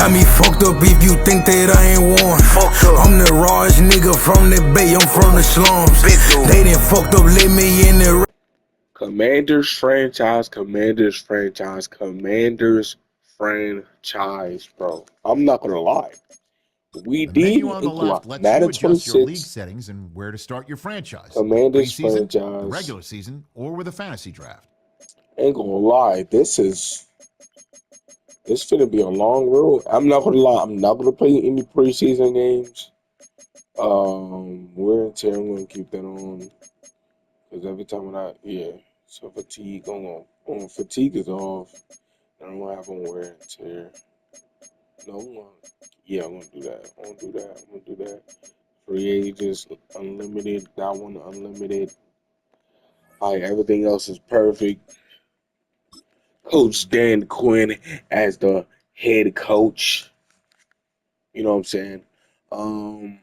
got me fucked up if you think that I ain't won. I'm the rawest nigga from the Bay, I'm from the slums. They done fucked up, let me in the Commanders franchise, Commanders franchise, Commanders franchise, bro. I'm not gonna lie. We The menu did on the equalize. left lets you Madden adjust your league 26, settings and where to start your franchise. Commanders Preseason, the franchise. regular season, or with a fantasy draft. Ain't gonna lie, this finna be a long road. I'm not gonna lie, I'm not gonna play any preseason games. Wear and tear, I'm gonna keep that on. Because every time when so fatigue, fatigue is off. I don't have on wear and tear. No, I'm gonna do that. I'm gonna do that. Free agents, unlimited. That one, unlimited. All right, everything else is perfect. Coach Dan Quinn as the head coach. You know what I'm saying? Um,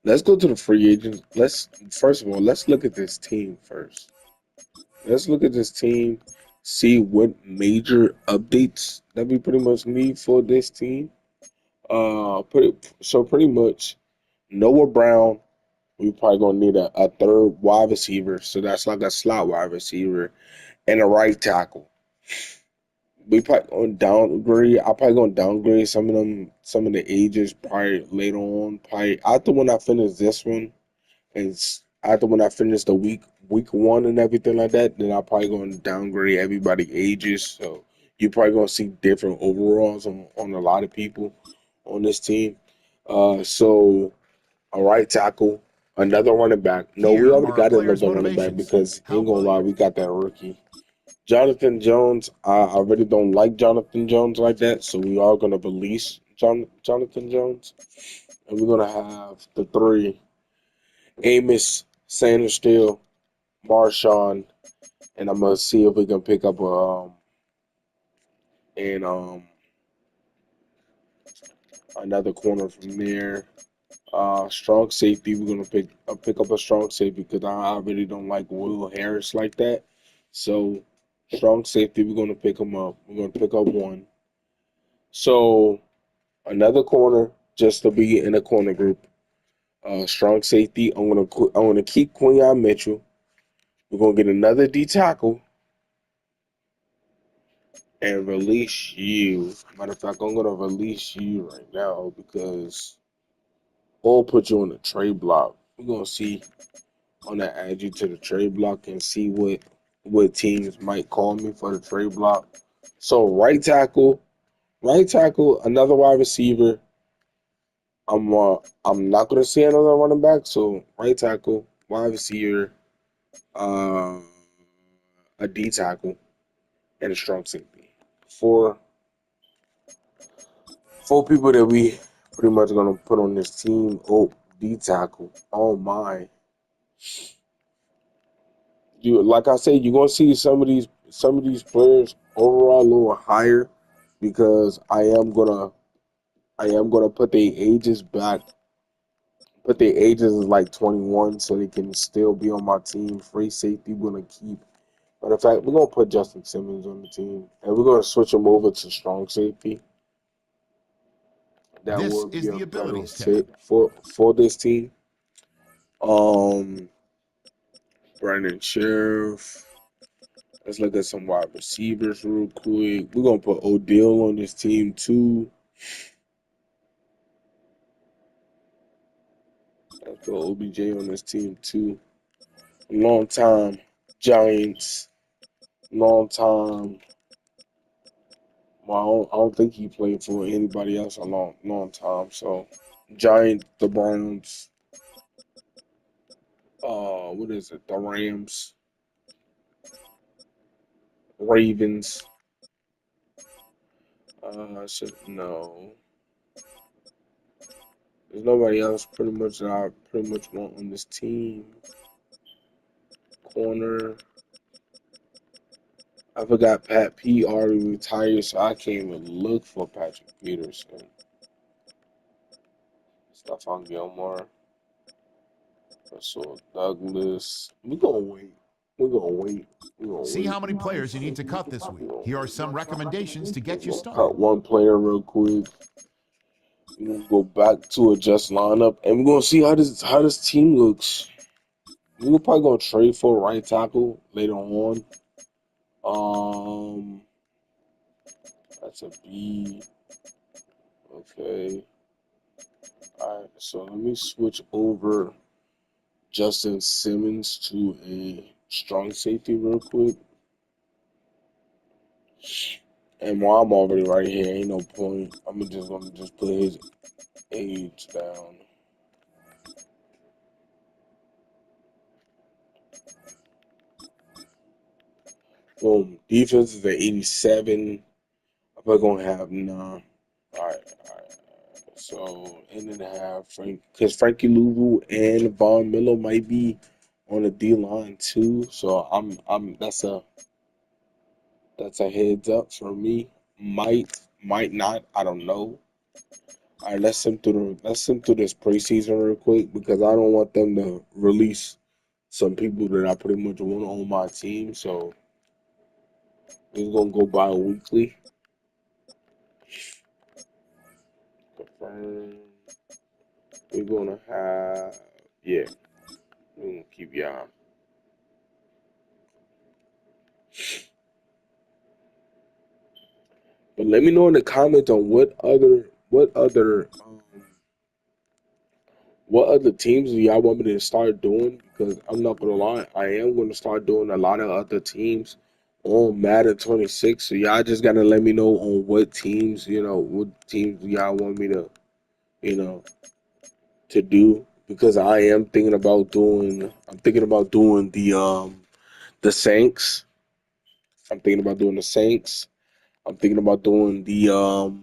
let's go to the free agents. First of all, let's look at this team first. Let's look at this team, see what major updates that we pretty much need for this team. Pretty much Noah Brown. We probably gonna need a third wide receiver, so that's like a slot wide receiver and a right tackle. We probably gonna downgrade. I probably gonna downgrade some of the ages probably later on. Probably after when I finish this one, and after when I finish the week one and everything like that, then I probably gonna downgrade everybody ages. So you probably gonna see different overalls on a lot of people on this team. So a right tackle, another running back. No, we Here already are a got player's another running back motivations. because How ain't gonna well lie, we got that rookie. Jonathan Jones, I really don't like Jonathan Jones like that, so we are gonna release Jonathan Jones, and we're gonna have the three: Amos, Sanders, Steele, Marshawn, and I'm gonna see if we can pick up and another corner from there. Strong safety. We're gonna pick up a strong safety because I really don't like Will Harris like that. So strong safety. We're gonna pick him up. We're gonna pick up one. So another corner just to be in a corner group. Strong safety. I'm gonna keep Quinyon Mitchell. We're gonna get another D tackle and release you. Matter of fact, I'm gonna release you right now because I'll put you on the trade block. We're gonna see. On that, add you to the trade block and see what teams might call me for the trade block. So right tackle, another wide receiver. I'm not gonna see another running back. So right tackle, wide receiver, uh, a D tackle, and a strong safety. Four four people that we pretty much gonna put on this team. Oh, D tackle. Oh my. You like I said, you're gonna see some of these players overall a little higher because I am gonna put their ages back, put their ages as like 21 so they can still be on my team. Free safety we're gonna keep. But in fact, we're gonna put Justin Simmons on the team and we're gonna switch him over to strong safety. That this would be is a the better abilities tab. fit for this team. Um, Brandon Sheriff. Let's look at some wide receivers real quick. We're gonna put Odell on this team too. Let's put OBJ on this team too. Long time Giants. Long time. Well, I don't think he played for anybody else a long time. So Giants, the Browns. What is it? The Rams, Ravens. No. There's nobody else pretty much that I pretty much want on this team. Corner. I forgot Pat P already retired, so I can't even look for Patrick Peterson. Stephon Gilmore. Russell Douglas. We gonna wait. We're gonna wait. We're gonna See wait. how many players you need to cut this week. Here are some recommendations to get you We're gonna started. cut one player real quick. We're gonna go back to adjust lineup, and we're gonna see how this team looks. We're probably gonna trade for a right tackle later on. Um, that's a B. Okay. All right. So let me switch over Justin Simmons to a strong safety real quick. And while I'm already right here, ain't no point. I'm gonna just put his age down. Boom. Defense is at 87. I'm probably gonna have nah. All right. So and then have because Frankie Louvu and Von Miller might be on the D line too. So I'm that's a heads up for me. Might not. I don't know. All right, let's sim through this preseason real quick because I don't want them to release some people that I pretty much want on my team. So we're gonna go by weekly. Confirm. We're gonna have yeah. We're gonna keep y'all. But let me know in the comments on what other teams do y'all want me to start doing? Because I'm not gonna lie, I am gonna start doing a lot of other teams on Madden 26. So y'all just gotta let me know on what teams, what teams do y'all want me to, you know, to do. Because I'm thinking about doing the Saints. I'm thinking about doing the Saints. I'm thinking about doing the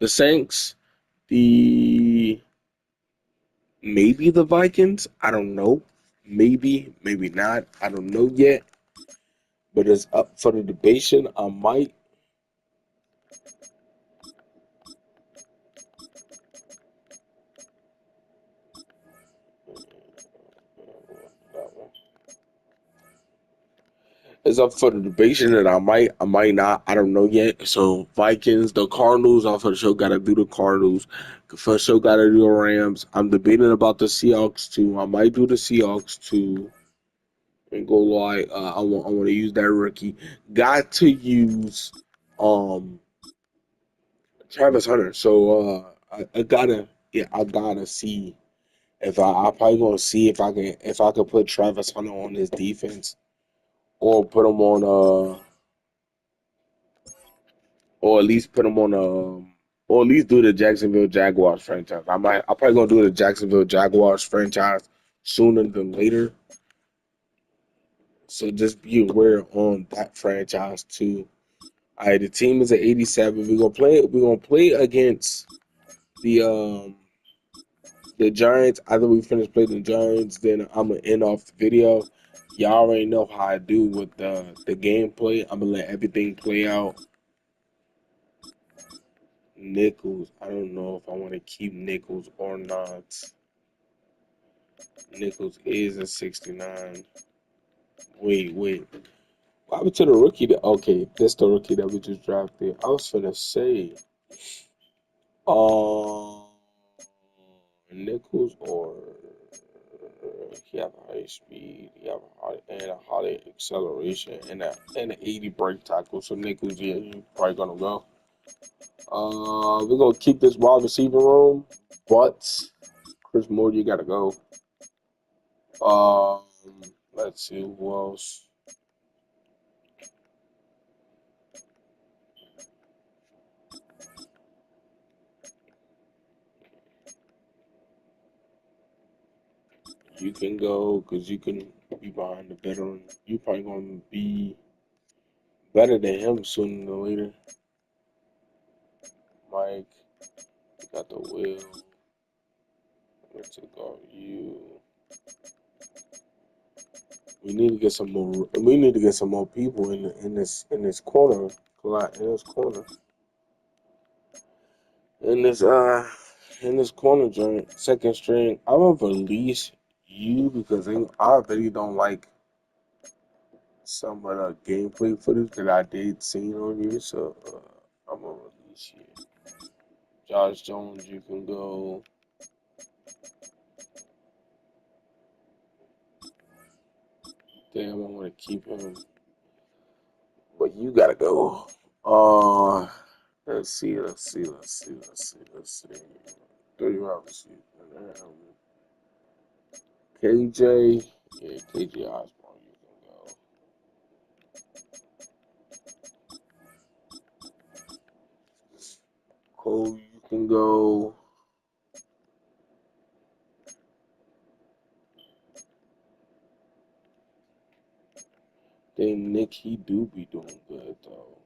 Saints, the maybe the Vikings. I don't know. Maybe not. I don't know yet. But it's up for the debation. I might. It's up for the debation, and I might not. I don't know yet. So Vikings, the Cardinals. I for sure gotta do the Cardinals. For sure gotta do the Rams. I'm debating about the Seahawks too. I might do the Seahawks too. And go like I want to use that rookie. Got to use um Travis Hunter. So I gotta I gotta see if I probably gonna see if I can put Travis Hunter on his defense or put him on or at least put him on or at least do the Jacksonville Jaguars franchise. I probably gonna do the Jacksonville Jaguars franchise sooner than later. So just be aware on that franchise too. All right, the team is at 87. We're gonna play against the um the Giants. After we finish playing the Giants, then I'm gonna end off the video. Y'all already know how I do with the gameplay. I'm gonna let everything play out. Nichols. I don't know if I want to keep Nichols or not. Nichols is a 69. Wait. What happened to the rookie? Okay, that's the rookie that we just drafted. I was gonna say, um, Nichols or he have a high speed, he have a high acceleration and an 80 break tackle. So Nichols, yeah, you probably gonna go. We're gonna keep this wide receiver room, but Chris Moore, you gotta go. Um, let's see who else. You can go because you can be behind the veteran. You probably gonna be better than him sooner than later. Mike, you got the will. Let's take off you. We need to get some more. We need to get some more people in this corner. In this corner. In this in this corner joint, second string. I'm gonna release you because I really don't like. some of the gameplay footage that I did see on you, so I'm gonna release you. Josh Jones, you can go. Damn, I want to keep him, but you gotta go. Uh, let's see, let's see, let's see, let's see, let's see. 30 round receiver. KJ, yeah, KJ Osborne, you can go. Cole, you can go. Then Nick, he do be doing good though.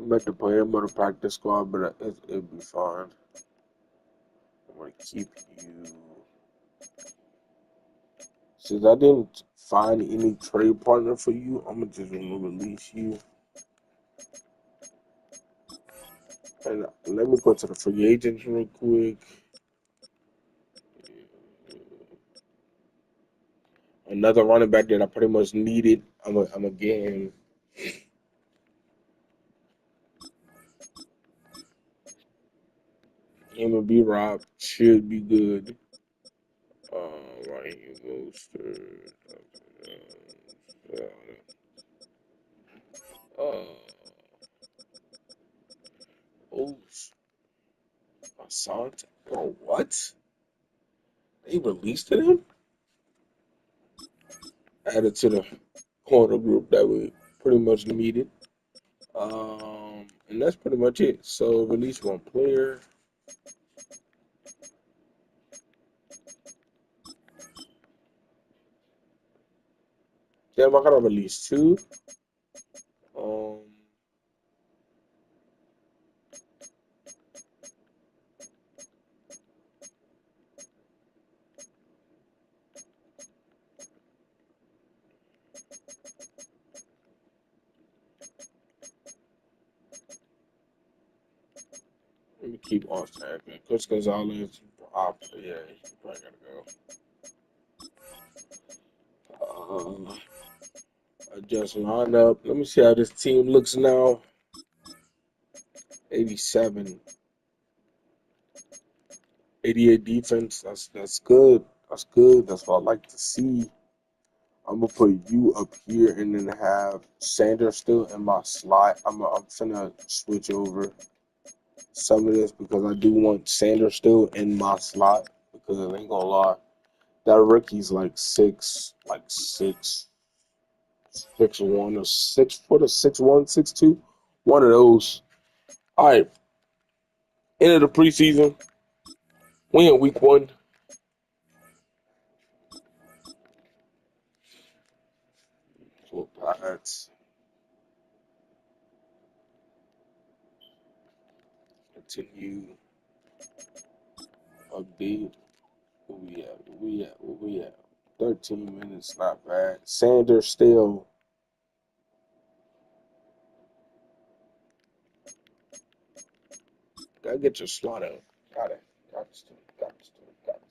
I meant to play him on the practice squad, but it'll be fine. I'm gonna keep you. Since I didn't find any trade partner for you, I'm just gonna release you. And let me go to the free agents real quick. Another running back that I pretty much needed. I'm gonna get him. Him and B Rob should be good. Right here goes uh, oh, Asante. Oh, what? They released him? Added to the corner group that we pretty much needed. And that's pretty much it. So release one player. Damn, I gotta release two. Um, Let me keep Austin happy. Chris Gonzalez, yeah, you probably gotta go. Adjust lineup. Let me see how this team looks now. 87, 88 defense. That's good. That's good. That's what I like to see. I'm gonna put you up here and then have Sanders still in my slot. I'm finna switch over some of this because I do want Sanders still in my slot because I ain't gonna lie, that rookie's like 6'1" or 6 foot or 6'1", 6'2", one of those. All right, end of the preseason. We in week one. So let's continue update. Where we at? Where we at? Where we at? 13 minutes, not bad. Sanders still. Gotta get your slot out. Got it. Got it. Got it. Got it.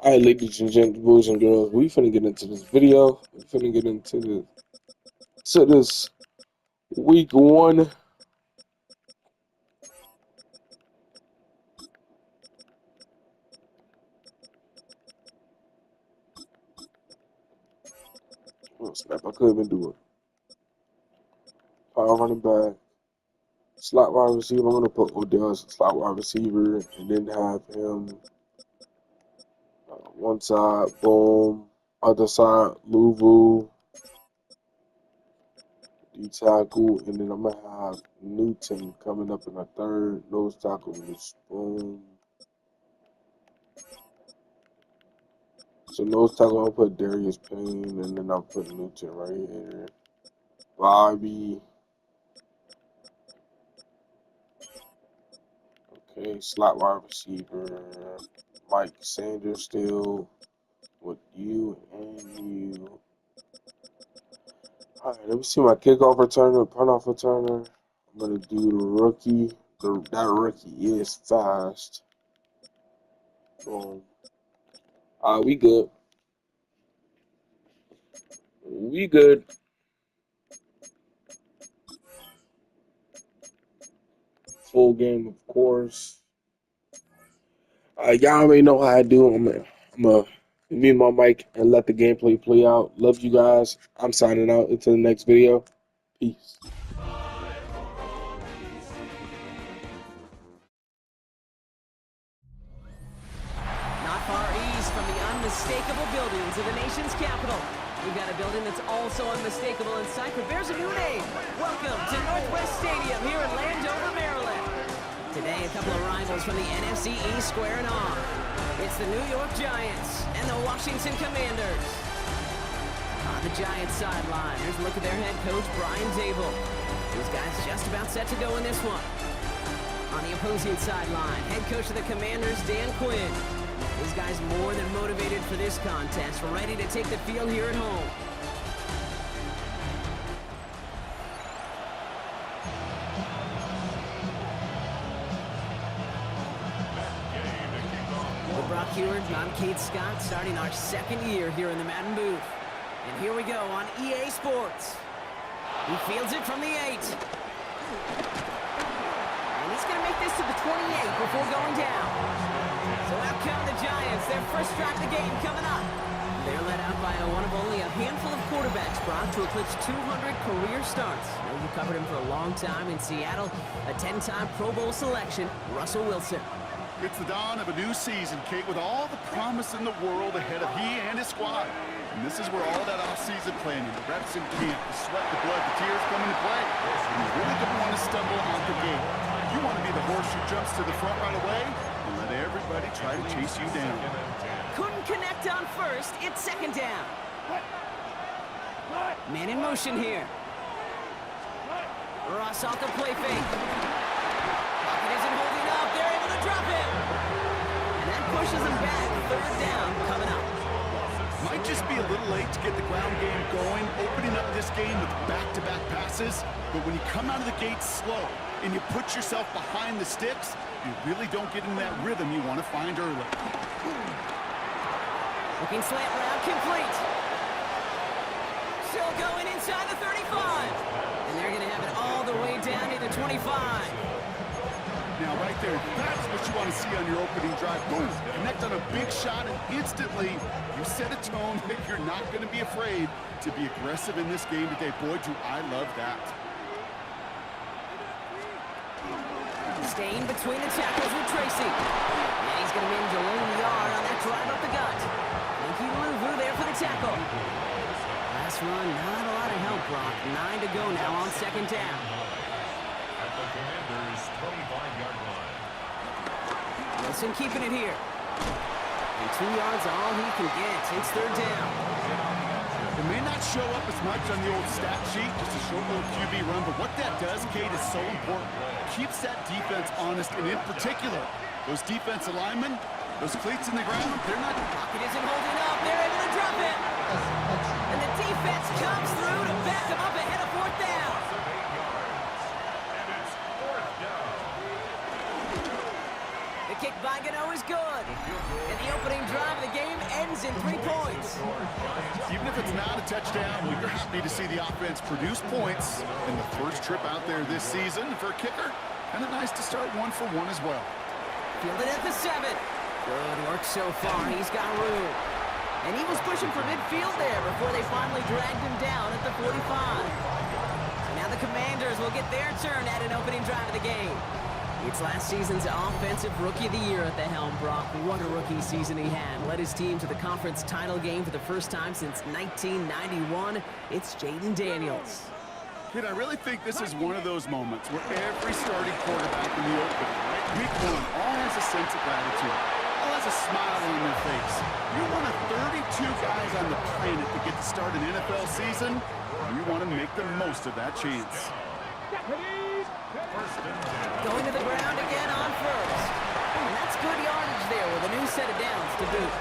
All right, ladies and gentlemen, boys and girls, we finna get into this video. We finna get into this week one. Oh snap! I couldn't even do it. Power running back, slot wide receiver. I'm gonna put Odell as a slot wide receiver, and then have him one side, boom, other side, Louvu, D tackle, and then I'm gonna have Newton coming up in the third, nose tackle, boom. So nose tackle, I'll put Darius Payne, and then I'll put Newton right here. Bobby. Okay, slot wide receiver. Mike Sanders still with you and you. All right, let me see my kickoff returner, punt off returner. I'm gonna do the rookie. That rookie is fast. Boom. All right, we good. We good. Full game, of course. Y'all already know how I do. I'm gonna mute my mic and let the gameplay play out. Love you guys. I'm signing out until the next video. Peace. Not far east from the unmistakable buildings of the nation's capital, we've got a building that's also unmistakable in sight, but bears a new name. Welcome to Northwest Stadium here in Landover, Maryland. Today, a couple of rivals from the NFC East squaring off. It's the New York Giants and the Washington Commanders. On the Giants sideline, here's a look at their head coach, Brian Dable. These guys just about set to go in this one. On the opposing sideline, head coach of the Commanders, Dan Quinn. These guys more than motivated for this contest, ready to take the field here at home. With Brock Heward and I'm Kate Scott, starting our second year here in the Madden booth. And here we go on EA Sports. He fields it from the 8. And he's going to make this to the 28 before going down. So out come the Giants, their first drive of the game coming up. They're led out by one of only a handful of quarterbacks, Brock, to eclipse 200 career starts. You know, you covered him for a long time in Seattle, a 10-time Pro Bowl selection, Russell Wilson. It's the dawn of a new season, Kate, with all the promise in the world ahead of he and his squad. And this is where all that off-season planning, the reps in camp, the sweat, the blood, the tears come into play. And you really don't want to stumble out the gate. You want to be the horse who jumps to the front right away and let everybody try to chase you down. Couldn't connect on first. It's second down. Man in motion here. Ross off the play fake. Pocket isn't holding up. They're able to drop him. And that pushes him back. Third down coming up. Might just be a little late to get the ground game going, opening up this game with back-to-back passes. But when you come out of the gate slow and you put yourself behind the sticks, you really don't get in that rhythm you want to find early. Looking slant route, complete. Still going inside the 35. And they're going to have it all the way down to the 25. Now right there, that's what you want to see on your opening drive. Boom, connect on a big shot, and instantly you set a tone that you're not going to be afraid to be aggressive in this game today. Boy, do I love that. Staying between the tackles with Tracy. And he's going to manage a lone yard on that drive up the gut. Nicky Luvu there for the tackle. Last run, not a lot of help, Brock. 9 to go now on second down. At the Commanders' 25-yard line. Wilson keeping it here. And 2 yards are all he can get. It's third down. It may not show up as much on the old stat sheet, just a short little QB run, but what that does, Kate, is so important. Keeps that defense honest, and in particular, those defensive linemen, those cleats in the ground, they're not... Pocket isn't holding up. They're able to drop it. And the defense comes through to back them up ahead of fourth down. And it's fourth down. The kick by Gano is good. And the opening drive of the game ends in 3 points. Even if it's not a touchdown, we're happy to see the offense produce points in the first trip out there this season. For a kicker, kind of nice to start 1 for 1 as well. Fielded at the 7. Good work so far. He's got room. And he was pushing for midfield there before they finally dragged him down at the 45. So now the Commanders will get their turn at an opening drive of the game. It's last season's Offensive Rookie of the Year at the helm, Brock. What a rookie season he had. Led his team to the conference title game for the first time since 1991. It's Jaden Daniels. Kid, I really think this is one of those moments where every starting quarterback in the opening, week 1, all has a sense of gratitude, all has a smile on their face. You're one of 32 guys on the planet to get to start an NFL season, and you want to make the most of that chance. Going to the ground again on first. And that's good yardage there with a new set of downs to boot.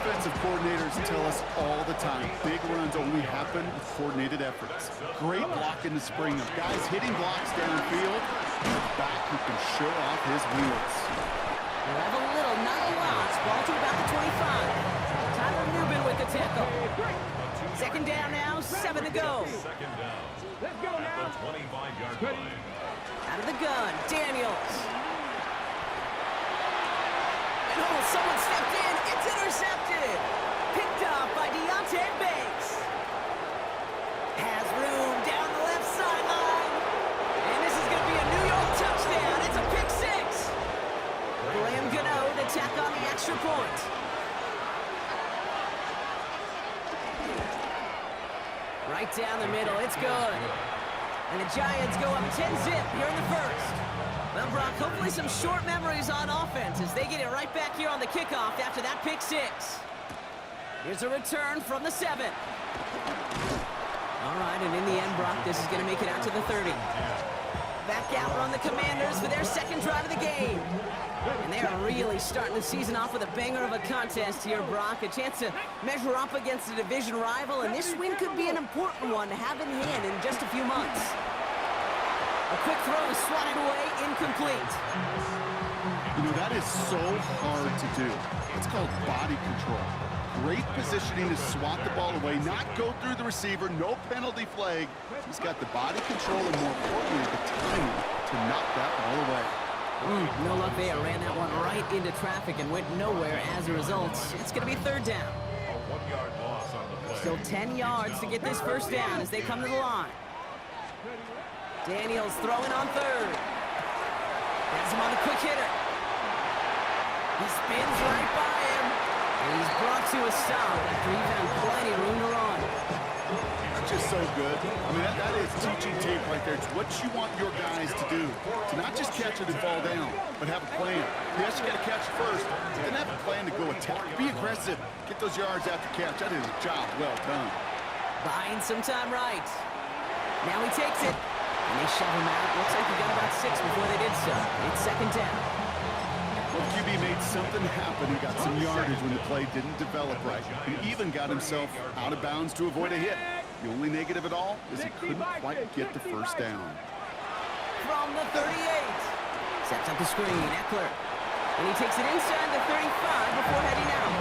Defensive coordinators tell us all the time, big runs only happen with coordinated efforts. Great blocking to spring them. Guys hitting blocks downfield, and a back who can show off his wheels. We'll have a little, not a lot. Ball to about the 25. Tyler Newman with the tackle. Second down now, 7 to go. Second down. Let's go now. At the 25-yard line. Out of the gun, Daniels. And oh, someone stepped in. It's intercepted. Picked off by Deontay Banks. Has room down the left sideline. And this is going to be a New York touchdown. It's a pick six. Graham Gano to tack on the extra point. Right down the middle, it's good. And the Giants go up 10-zip here in the first. Well, Brock, hopefully some short memories on offense as they get it right back here on the kickoff after that pick six. Here's a return from the 7. All right, and in the end, Brock, this is going to make it out to the 30. Back out run the Commanders for their second drive of the game. And they are really starting the season off with a banger of a contest here, Brock. A chance to measure up against a division rival, and this win could be an important one to have in hand in just a few months. A quick throw is swatted away, incomplete. You know, that is so hard to do. It's called body control. Great positioning to swat the ball away, not go through the receiver, no penalty flag. He's got the body control and, more importantly, the timing to knock that ball away. No luck there. Ran that one right into traffic and went nowhere as a result. It's going to be third down. A 1-yard loss on the play. Still 10 yards to get this first down as they come to the line. Daniels throwing on third. Has him on the quick hitter. He spins right by him. And he's brought to a stop after he found plenty of room to run. That's just so good. I mean, that is teaching tape right there. It's what you want your guys to do. To not just catch it and fall down, but have a plan. Yes, you got to catch first, but then have a plan to go attack. Be aggressive. Get those yards after catch. That is a job well done. Buying some time right. Now he takes it. And they shove him out. Looks like he got about 6 before they did so. It's second down. Well, QB made something happen. He got some yardage when the play didn't develop right. He even got himself out of bounds to avoid a hit. The only negative at all is he couldn't quite get the first down. From the 38. Sets up the screen, Eckler. And he takes it inside the 35 before heading out.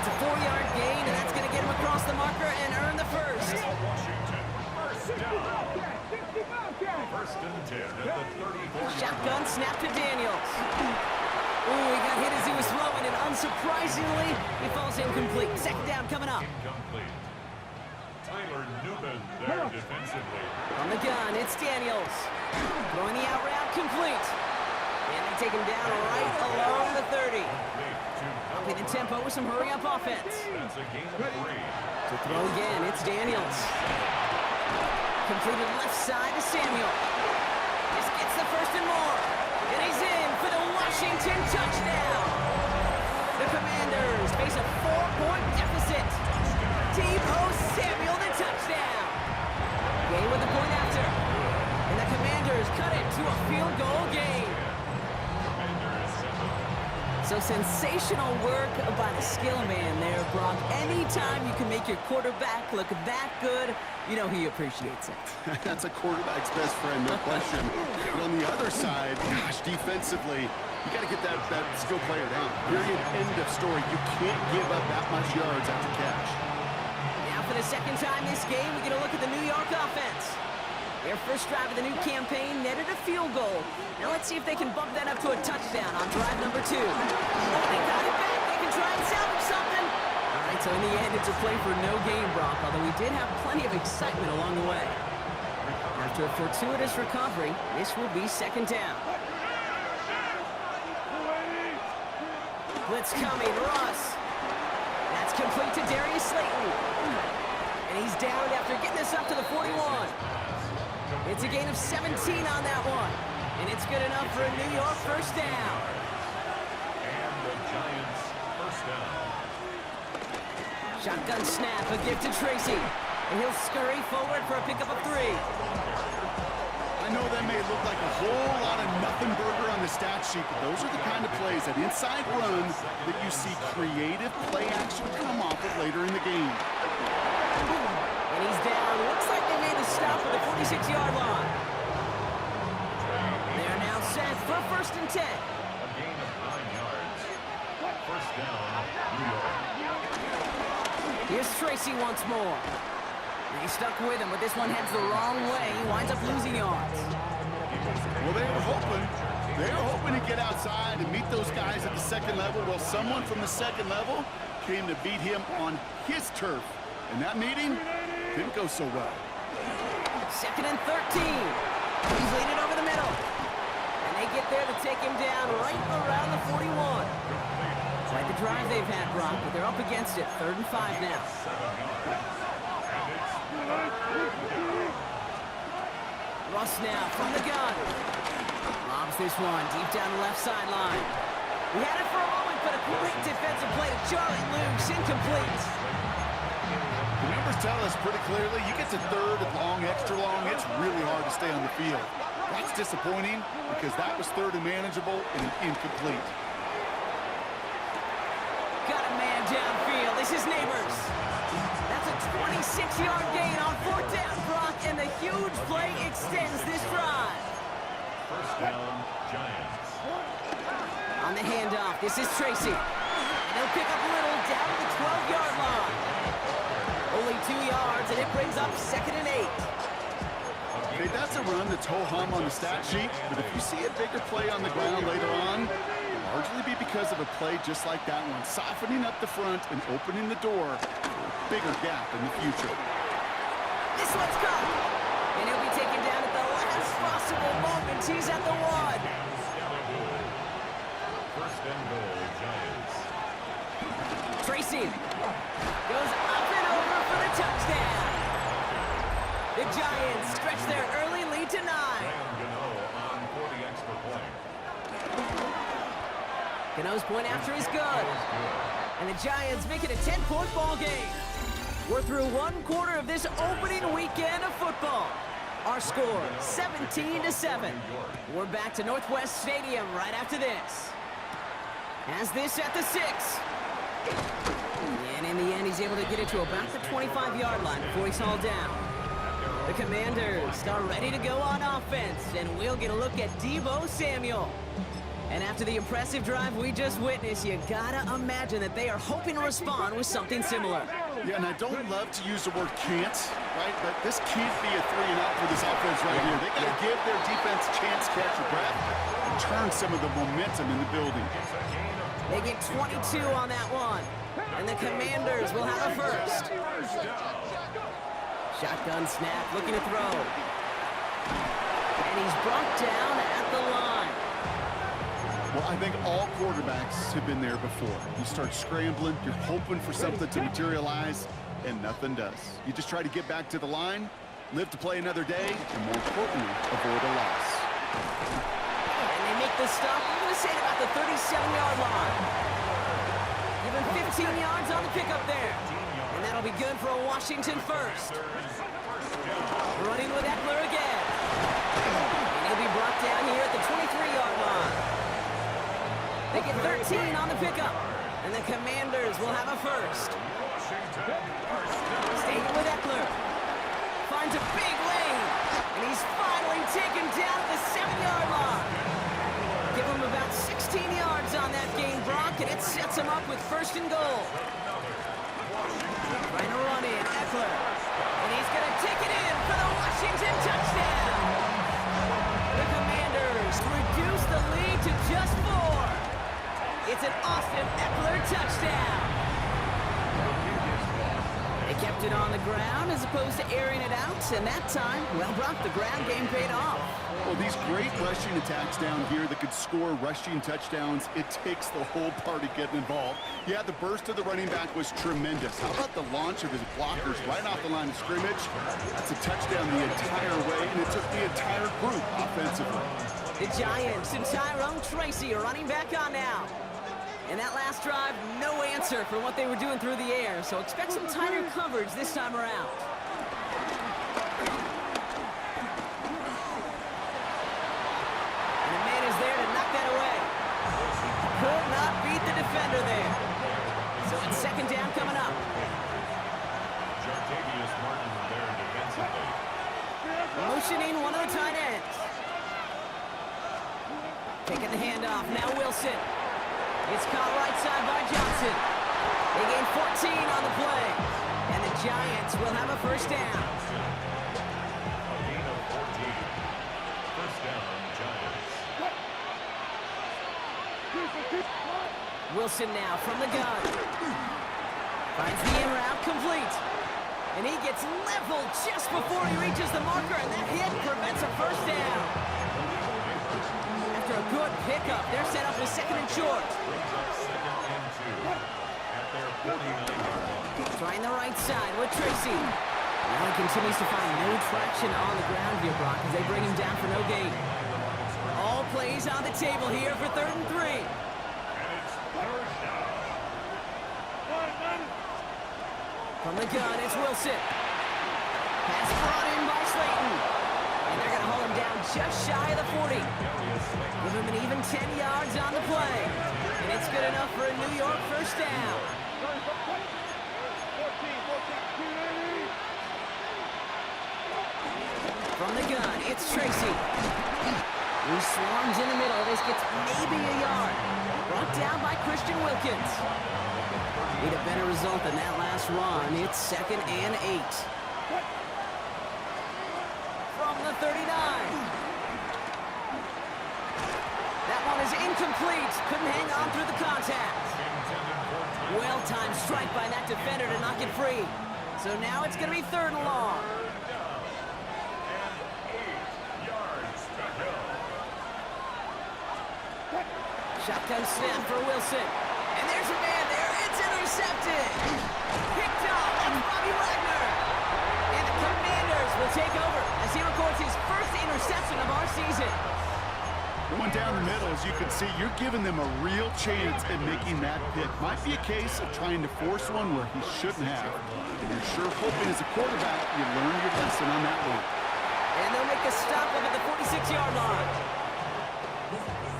It's a 4-yard gain, and that's going to get him across the marker and earn the first. Washington. First down. First and 10 at the 34. Shotgun snap to Daniels. Ooh, he got hit as he was throwing, and unsurprisingly, he falls incomplete. Second down coming up. Incomplete. Tyler Newman there defensively. On the gun, it's Daniels. Throwing the out route complete. And they take him down right along the 30. Upping the tempo with some hurry-up offense. That's a gain of 3. To throw again, it's Daniels. Completed left side to Samuel. This gets the first and more. And he's in for the Washington touchdown. The Commanders face a 4-point deficit. Deebo Samuel the touchdown. Game with the point after. And the Commanders cut it to a field goal game. So sensational work by the skill man there, Brock. Anytime you can make your quarterback look that good, you know he appreciates it. That's a quarterback's best friend, no question. But on the other side, gosh, defensively, you got to get that skill player down. Period, end of story. You can't give up that much yards after catch. Now for the second time this game, we get a look at the New York offense. Their first drive of the new campaign netted a field goal. Now let's see if they can bump that up to a touchdown on drive number 2. Oh, they got it back. They can try and salvage something. All right, so in the end, it's a play for no gain, Brock, although we did have plenty of excitement along the way. After a fortuitous recovery, this will be second down. Blitz coming, Russ. That's complete to Darius Slayton. And he's down after getting this up to the 41. It's a gain of 17 on that one. And it's good enough for a New York first down. And the Giants first down. Shotgun snap, a gift to Tracy. And he'll scurry forward for a pickup of 3. I know that may look like a whole lot of nothing burger on the the stat sheet, but those are the kind of plays, that inside run, that you see creative play action come off of later in the game. And he's down. Looks like they made the stop at the 46-yard line. They're now set for 1st and 10. A gain of 9 yards. First down, New York. Here's Tracy once more. He's stuck with him, but this one heads the wrong way. He winds up losing yards. Well, they were hoping to get outside and meet those guys at the second level. Well, someone from the second level came to beat him on his turf. And that meeting didn't go so well. 2nd and 13. He's leading over the middle. And they get there to take him down right around the 41. Quite the drive they've had, Brock, but they're up against it. 3rd and 5 now. Russ now from the gun. Lobs this one deep down the left sideline. We had it for a moment, but a great defensive play to Charlie Luke's incomplete. The numbers tell us pretty clearly, you get to 3rd and long, extra long, it's really hard to stay on the field. That's disappointing because that was 3rd and manageable and incomplete. Got a man downfield. This is Neighbors. That's a 26-yard gain on 4th down, Brock, and the huge play extends this drive. First down, Giants. On the handoff, this is Tracy. And he'll pick up Little down to the 12-yard line. Only 2 yards, and it brings up 2nd and 8. Okay, that's a run that's ho-hum on the stat sheet, but if you see a bigger play on the ground later on, it'll largely be because of a play just like that one, softening up the front and opening the door for a bigger gap in the future. This one's caught. And he'll be taken down at the last possible moment. He's at the 1. First and goal, Giants. Tracy goes up and over for the touchdown. The Giants stretch their early lead to 9. On for the extra point. Cano's point after is good. And the Giants make it a 10-point ball game. We're through 1 quarter of this opening weekend of football. Our score, 17-7. We're back to Northwest Stadium right after this. Has this at the 6. And in the end, he's able to get it to about the 25-yard line before he's hauled down. The Commanders are ready to go on offense, and we'll get a look at Deebo Samuel. And after the impressive drive we just witnessed, you gotta imagine that they are hoping to respond with something similar. Yeah, and I don't love to use the word can't, right? But this can't be a 3-and-out for this offense right here. They got to give their defense a chance to catch your breath and turn some of the momentum in the building. They get 22 on that one, and the Commanders will have a first. Shotgun snap, looking to throw. And he's brought down at the line. Well, I think all quarterbacks have been there before. You start scrambling, you're hoping for something to materialize, and nothing does. You just try to get back to the line, live to play another day, and more importantly, avoid a loss. And they make the stop, I'm going to say about the 37-yard line. Even 15 yards on the pickup there. And that'll be good for a Washington first. Running with Eckler again. And he'll be brought down here at the 23-yard line. They get 13 on the pickup, and the Commanders will have a first. Staying with Eckler. Finds a big lane, and he's finally taken down at the 7-yard line. Give him about 16 yards on that gain, Brock, and it sets him up with 1st and goal. Trying to run in, Eckler, and he's going to take it in for the Washington touchdown. The Commanders reduce the lead to just 4. It's an Austin Eckler touchdown. They kept it on the ground as opposed to airing it out, and that time, well, Brock, the ground game paid off. Well, these great rushing attacks down here that could score rushing touchdowns, it takes the whole party getting involved. Yeah, the burst of the running back was tremendous. How about the launch of his blockers right off the line of scrimmage? That's a touchdown the entire way, and it took the entire group offensively. The Giants and Tyrone Tracy are running back on now. And that last drive, no answer for what they were doing through the air, so expect some tighter coverage this time around. And the man is there to knock that defender there. So it's second down coming up. Jartavius Martin there defensively. Motioning one of the tight ends. Taking the handoff. Now Wilson. It's caught right side by Johnson. They gain 14 on the play. And the Giants will have a first down. A gain of 14. First down, Giants. Wilson now from the gun. Finds the in route complete. And he gets leveled just before he reaches the marker, and that hit prevents a first down. After a good pickup, they're set up with second and short. Brings up second and 2 at their 49-yard line. Trying the right side with Tracy. Now he continues to find no traction on the ground here, Brock, as they bring him down for no gain. All plays on the table here for 3rd and 3. And it's third down. From the gun, it's Wilson. Pass brought in by Slayton. And they're going to hold him down just shy of the 40. Give him an even 10 yards on the play. And it's good enough for a New York first down. From the gun, it's Tracy. He swarms in the middle. This gets maybe a yard. Brought down by Christian Wilkins. Need a better result than that last run. It's 2nd and 8. From the 39. That one is incomplete. Couldn't hang on through the contact. Well-timed strike by that defender to knock it free. So now it's going to be 3rd and long. Shotgun snap for Wilson. And there's a man there. It's intercepted. Picked off. That's Bobby Wagner. And the Commanders will take over as he records his first interception of our season. Going down the middle, as you can see, you're giving them a real chance at making that pick. Might be a case of trying to force one where he shouldn't have. And you're sure hoping as a quarterback you learn your lesson on that one. And they'll make a stop up at the 46-yard line.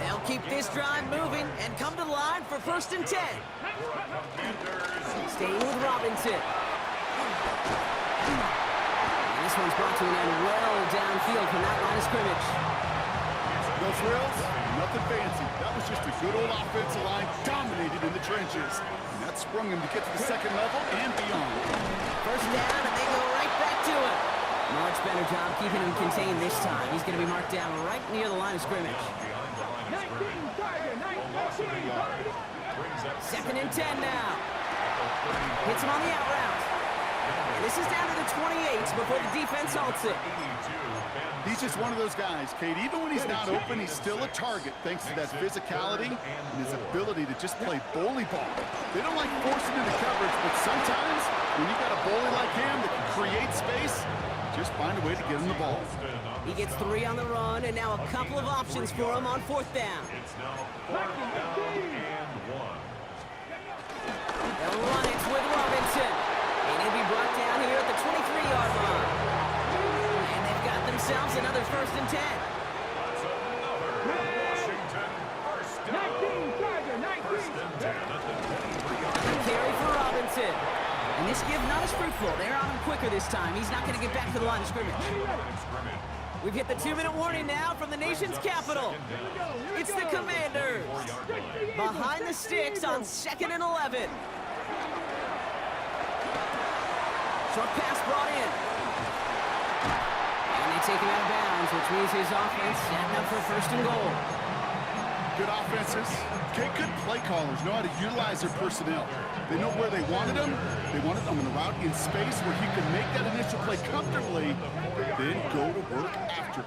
They'll keep this drive moving and come to the line for 1st and 10. Staying with Robinson. And this one's brought to an end well downfield from that line of scrimmage. No frills, nothing fancy. That was just a good old offensive line dominated in the trenches. And that sprung him to get to the 2nd level and beyond. First down, and they go right back to it. Much better job keeping him contained this time. He's going to be marked down right near the line of scrimmage. 2nd and 10 now. Hits him on the out route. And this is down to the 28 before the defense halts it. He's just one of those guys, Kate. Even when he's not open, he's still a target thanks to that physicality and his ability to just play bully ball. They don't like forcing into coverage, but sometimes when you got a bully like him that can create space, just find a way to get him the ball. He gets 3 on the run, and now a couple of options for him on 4th down. It's now 4th down and 1. They'll run it with Robinson. And he'll be brought down here at the 23-yard line. And they've got themselves another 1st and 10. That's another Washington first down. 1st and 10 at the 23-yard Carry for Robinson. And this give not as fruitful. They're on him quicker this time. He's not going to get back to the line of scrimmage. line. We've hit the 2-minute warning now from the nation's capital. It's the Commanders. Behind the sticks on 2nd and 11. Short pass brought in. And they take him out of bounds, which means his offense setting up for 1st and goal. Good offenses. Good play callers know how to utilize their personnel. They know where they wanted them. They wanted them in a route in space where he could make that initial play comfortably, then go to work after.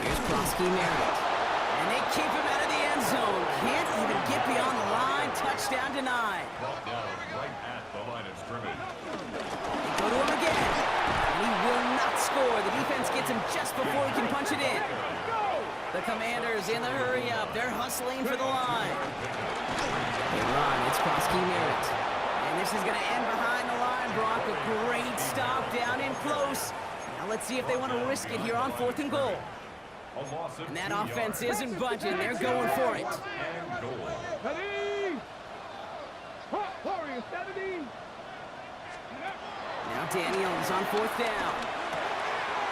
Here's Krosky Merritt. And they keep him out of the end zone. Can't even get beyond the line. Touchdown denied. Brought down right at the line of scrimmage. They go to him again. And he will not score. The defense gets him just before he can punch it in. The Commanders in the hurry-up. They're hustling for the line. They run. It's Krosky Merritt. And this is going to end behind the line, Brock. A great stop down in close. Now let's see if they want to risk it here on 4th and goal. A loss of And that 2 offense yards. isn't budging. They're going for it. And goal. Now Daniels on 4th down.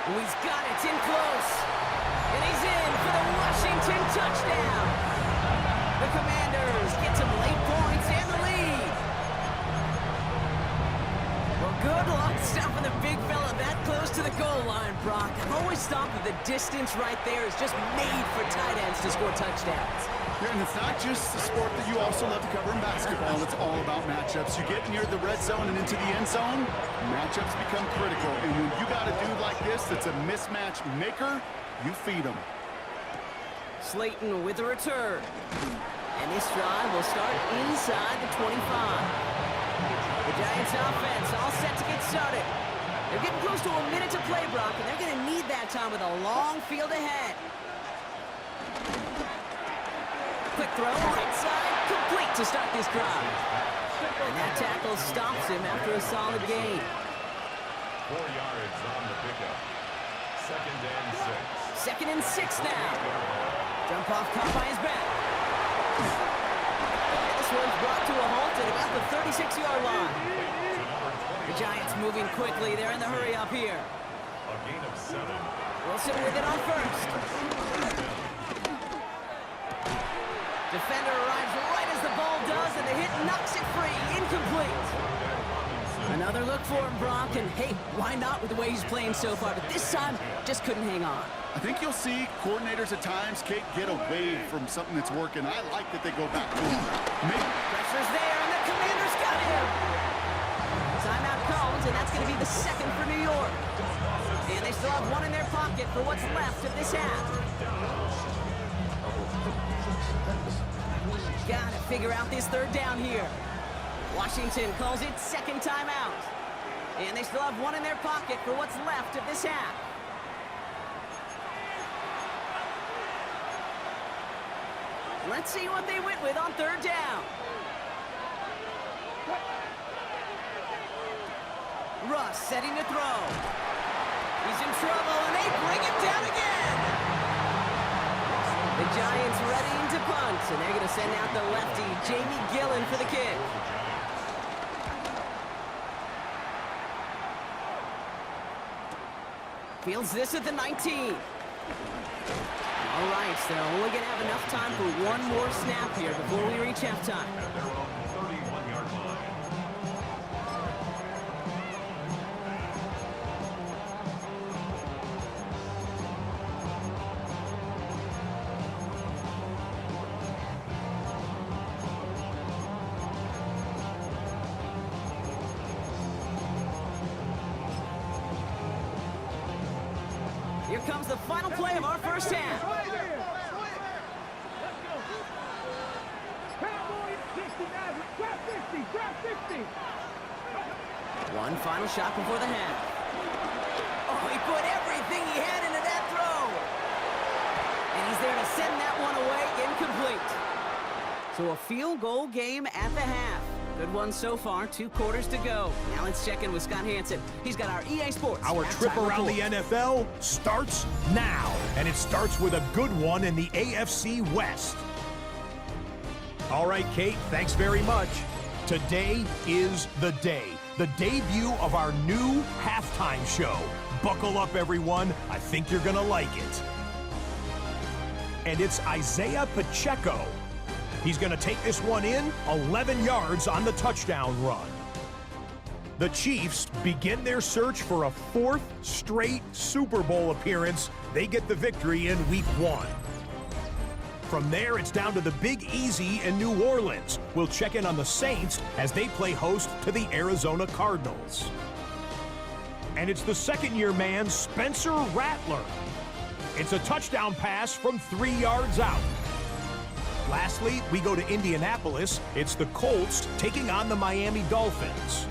Oh, he's got it. It's in close. And he's in for the Washington touchdown. The Commanders get some late points and the lead. Well, good luck stopping the big fella that close to the goal line, Brock. I've always thought that the distance right there is just made for tight ends to score touchdowns. Yeah, and it's not just the sport that you also love to cover in basketball. It's all about matchups. You get near the red zone and into the end zone, matchups become critical. And when you got a dude like this that's a mismatch maker, you feed him. Slayton with the return. And this drive will start inside the 25. The Giants offense all set to get started. They're getting close to a minute to play, Brock, and they're going to need that time with a long field ahead. Quick throw, right side, complete to start this drive. And that tackle stops him after a solid gain. 4 yards on the pickup. 2nd and 6. 2nd and 6 now. Jump off caught by his back. This one's brought to a halt at about the 36-yard line. The Giants moving quickly. They're in the hurry up here. A gain of 7. Wilson with it on first. Defender arrives right as the ball does, and the hit knocks it free. Incomplete. Another look for him, Brock, and hey, why not with the way he's playing so far? But this time, just couldn't hang on. I think you'll see coordinators at times, Kate, get away from something that's working. I like that they go back to him. Pressure's there, and the Commanders got him. Timeout calls, and that's going to be the 2nd for New York. And they still have one in their pocket for what's left of this half. Gotta figure out this 3rd down here. Washington calls it 2nd timeout. And they still have one in their pocket for what's left of this half. Let's see what they went with on 3rd down. Russ setting to throw. He's in trouble, and they bring him down again. The Giants ready to punt, and they're going to send out the lefty, Jamie Gillen, for the kick. Fields this at the 19. All right, so we're going to have enough time for one more snap here before we reach halftime. They're on the 31-yard line. Here comes the final play of our first half. One final shot before the half. Oh, he put everything he had into that throw. And he's there to send that one away, incomplete. So a field goal game at the half. Good one so far, 2 quarters to go. Now let's check in with Scott Hansen. He's got our EA Sports. Our trip around the NFL starts now, and it starts with a good one in the AFC West. All right, Kate, thanks very much. Today is the day, the debut of our new halftime show. Buckle up, everyone. I think you're going to like it. And it's Isaiah Pacheco. He's going to take this one in 11 yards on the touchdown run. The Chiefs begin their search for a 4th straight Super Bowl appearance. They get the victory in Week 1. From there, it's down to the Big Easy in New Orleans. We'll check in on the Saints as they play host to the Arizona Cardinals. And it's the second-year man, Spencer Rattler. It's a touchdown pass from 3 yards out. Lastly, we go to Indianapolis. It's the Colts taking on the Miami Dolphins.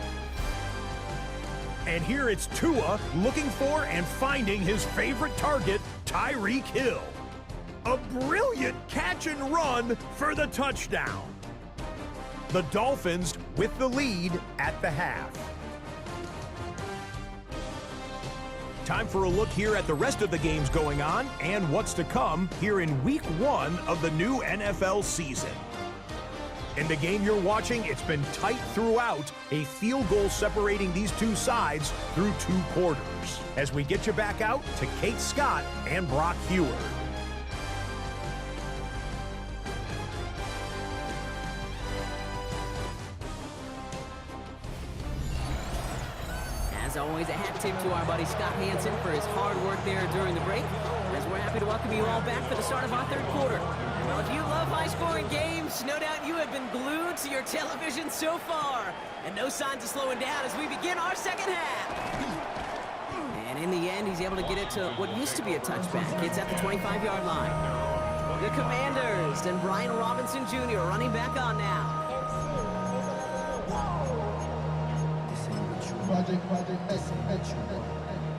And here it's Tua looking for and finding his favorite target, Tyreek Hill. A brilliant catch and run for the touchdown. The Dolphins with the lead at the half. Time for a look here at the rest of the games going on and what's to come here in Week 1 of the new NFL season. In the game you're watching, it's been tight throughout, a field goal separating these two sides through 2 quarters. As we get you back out to Kate Scott and Brock Hewer. As always, a hat tip to our buddy Scott Hansen for his hard work there during the break, as we're happy to welcome you all back for the start of our 3rd quarter. Well, if you love high-scoring games, no doubt you have been glued to your television so far, and no signs of slowing down as we begin our 2nd half. And in the end, he's able to get it to what used to be a touchback. It's at the 25-yard line. The Commanders and Brian Robinson Jr. running back on now.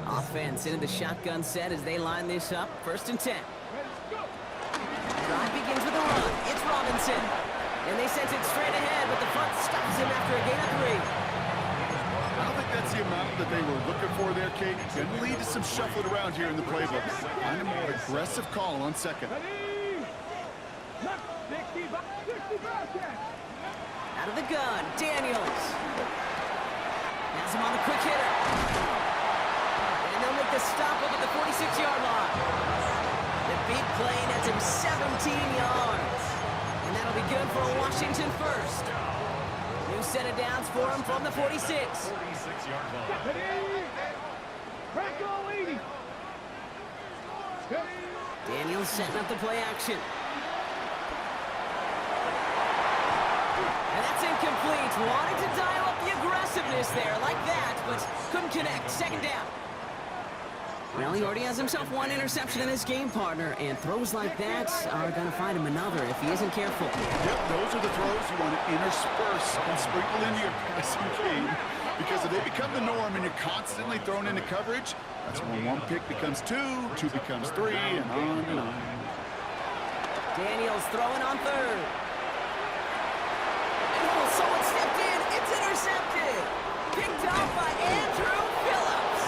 Offense into the shotgun set as they line this up. 1st and 10. Drive begins with a run. It's Robinson. And they sent it straight ahead, but the front stops him after a gain of 3. I don't think that's the amount that they were looking for there, Kate. Can lead to some shuffling around here in the playbook. Find a more aggressive call on 2nd. Out of the gun, Daniels. Has him on the quick hitter. And they'll make the stop up at the 46-yard line. The big play nets him 17 yards. And that'll be good for a Washington first. New set of downs for him from the 46. 46-yard line. Daniels setting up the play action. And that's incomplete. Wanted to dial up the aggressiveness there like that, but couldn't connect. 2nd down. Well, he already has himself 1 interception in his game, partner, and throws like that are going to find him another if he isn't careful. Yep, those are the throws you want to intersperse and sprinkle into your passing game, because if they become the norm and you're constantly thrown into coverage, that's when 1 pick becomes 2, 2 becomes 3, and on and on. Daniels throwing on 3rd. Oh, someone stepped in. It's intercepted. Picked off by Andrew Phillips.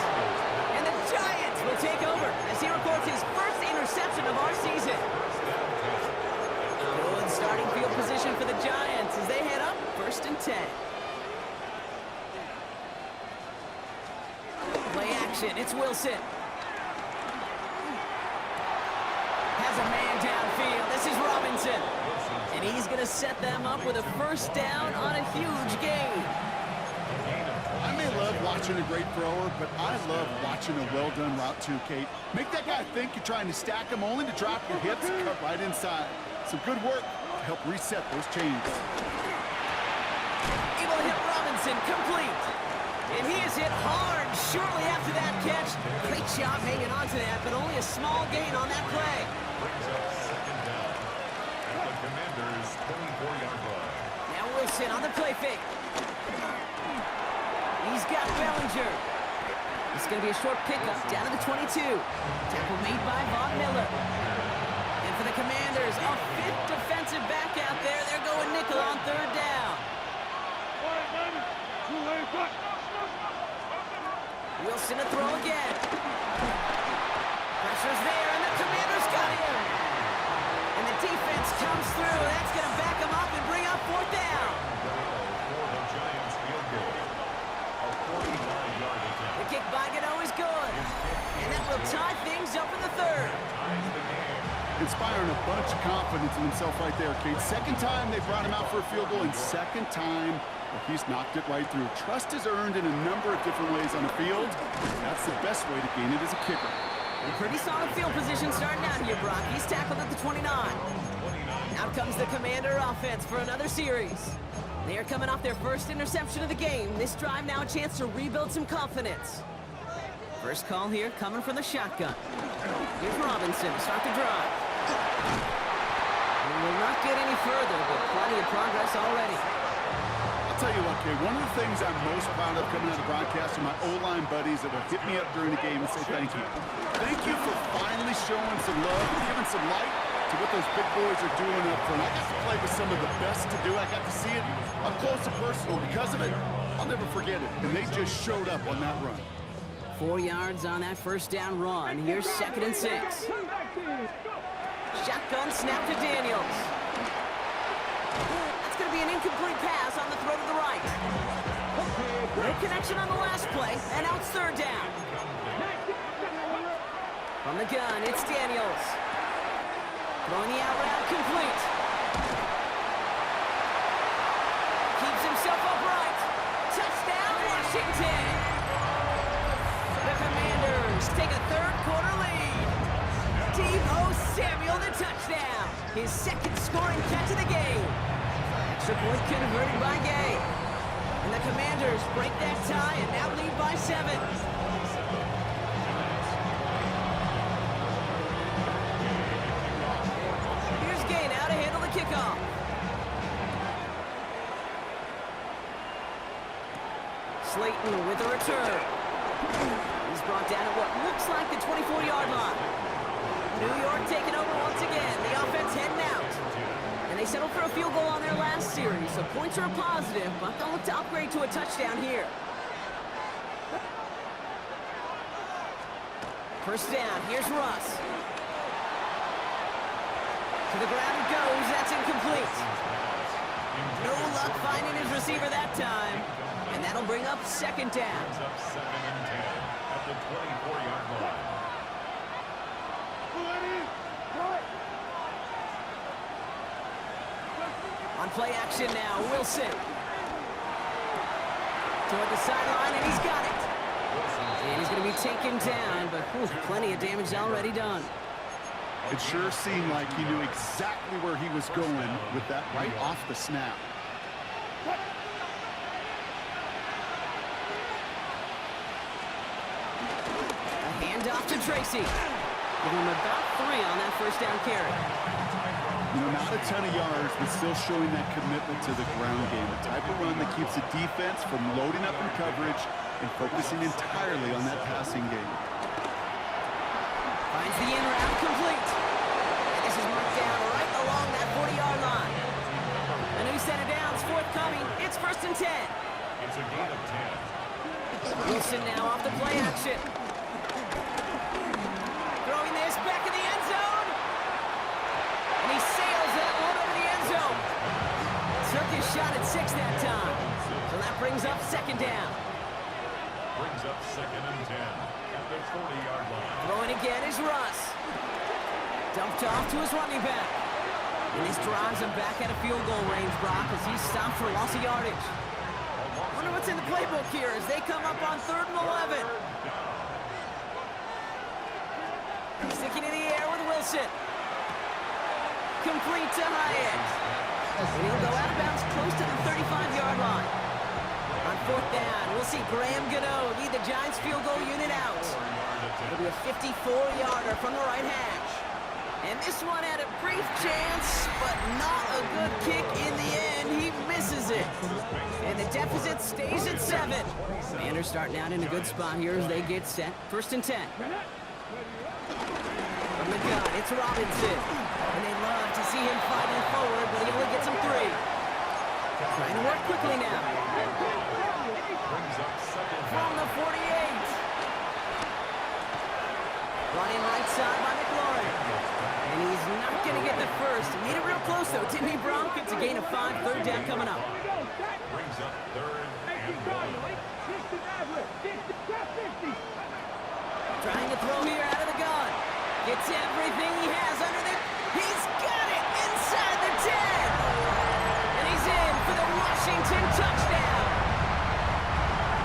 And the Giants will take over as he records his 1st interception of our season. Good starting field position for the Giants as they head up 1st and 10. Play action. It's Wilson. Has a man downfield. This is Robinson. And he's going to set them up with a 1st down on a huge gain. I may love watching a great thrower, but I love watching a well-done route too, Kate. Make that guy think you're trying to stack him only to drop your hips and cut right inside. Some good work to help reset those chains. Able to hit Robinson, complete. And he is hit hard shortly after that catch. Great job hanging on to that, but only a small gain on that play. Brings up 2nd down. The Commanders' 24-yard line. Now Wilson on the play fake. He's got Bellinger. It's going to be a short pickup down to the 22. Tackle made by Von Miller. And for the Commanders, a 5th defensive back out there. They're going nickel on 3rd down. Wilson to throw again. Pressure's there, and the Commanders got him. And the defense comes through. That's going to back him up and bring up 4th down. For the Giants field goal. A 49-yard attempt. The kick by Gano is good. And that will tie things up in the 3rd. Inspiring a bunch of confidence in himself right there, Kate. 2nd time they brought him out for a field goal, and 2nd time he's knocked it right through. Trust is earned in a number of different ways on the field. That's the best way to gain it as a kicker. A pretty solid field position starting out here, Brock. He's tackled at the 29. Out comes the Commander offense for another series. They are coming off their 1st interception of the game. This drive now a chance to rebuild some confidence. First call here coming from the shotgun. Here's Robinson to start the drive. We will not get any further, but plenty of progress already. I'll tell you what, Kate, one of the things I'm most proud of coming out of the broadcast are my O-line buddies that will hit me up during the game and say thank you. Thank you for finally showing some love and giving some light to what those big boys are doing up front. I got to play with some of the best to do. I got to see it up close and personal. Because of it, I'll never forget it. And they just showed up on that run. 4 yards on that first down run. Here's 2nd and 6. Shotgun snap to Daniels. That's going to be an incomplete pass on the throw to the right. No connection on the last play, and now it's 3rd down. From the gun, it's Daniels. Throwing the out route complete. Keeps himself upright. Touchdown, Washington. The Commanders take a 3rd quarter lead. Deebo Samuel, the touchdown. His 2nd scoring catch of the game. Extra point converted by Gay. And the Commanders break that tie and now lead by 7. Here's Gay now to handle the kickoff. Slayton with a return. He's brought down at what looks like the 24-yard line. New York taking over once again. The offense heading out. And they settled for a field goal on their last series, so points are a positive, but they'll look to upgrade to a touchdown here. First down, here's Russ. To the ground it goes, that's incomplete. No luck finding his receiver that time. And that'll bring up 2nd down. Brings up 2nd and 10 at the 24-yard line. On play action now, Wilson. Toward the sideline, and he's got it. And he's going to be taken down, but plenty of damage already done. It sure seemed like he knew exactly where he was going with that right off the snap. A handoff to Tracy. Giving him about 3 on that first down carry. You know, not a ton of yards, but still showing that commitment to the ground game. A type of run that keeps the defense from loading up in coverage and focusing entirely on that passing game. Finds the in route complete. And this is marked down right along that 40-yard line. A new set of downs forthcoming. It's 1st and 10. It's a gain of 10. Wilson now off the play action. Throwing this back in the end zone. And he sails that one over the end zone. Took his shot at 6 that time. So that brings up 2nd down. Brings up 2nd and 10 at the 40-yard line. Throwing again is Russ. Dumped off to his running back. And this drives him back at a field goal range, Brock, as he's stopped for loss of yardage. Wonder what's in the playbook here as they come up on 3rd and 11. Sticking in the air with Wilson. Complete to Hyatt. And he'll go out of bounds close to the 35-yard line. On 4th down, we'll see Graham Gano lead the Giants field goal unit out. It'll be a 54-yarder from the right hash. And this one had a brief chance, but not a good kick in the end. He misses it. And the deficit stays at 7. Commanders starting out in a good spot here as they get set. 1st and 10. From the gun, it's Robinson. And they love to see him fighting forward, but he only gets him 3. Trying to work quickly now. From the 48. Running right side by McLaurin. And he's not going to get the first. He made it real close, though, didn't he, Brock? It's a gain of 5, 3rd down coming up. Brings up 3rd and 1. Trying to throw here out of the gun. Gets everything he has under the... He's got it inside the 10. And he's in for the Washington touchdown.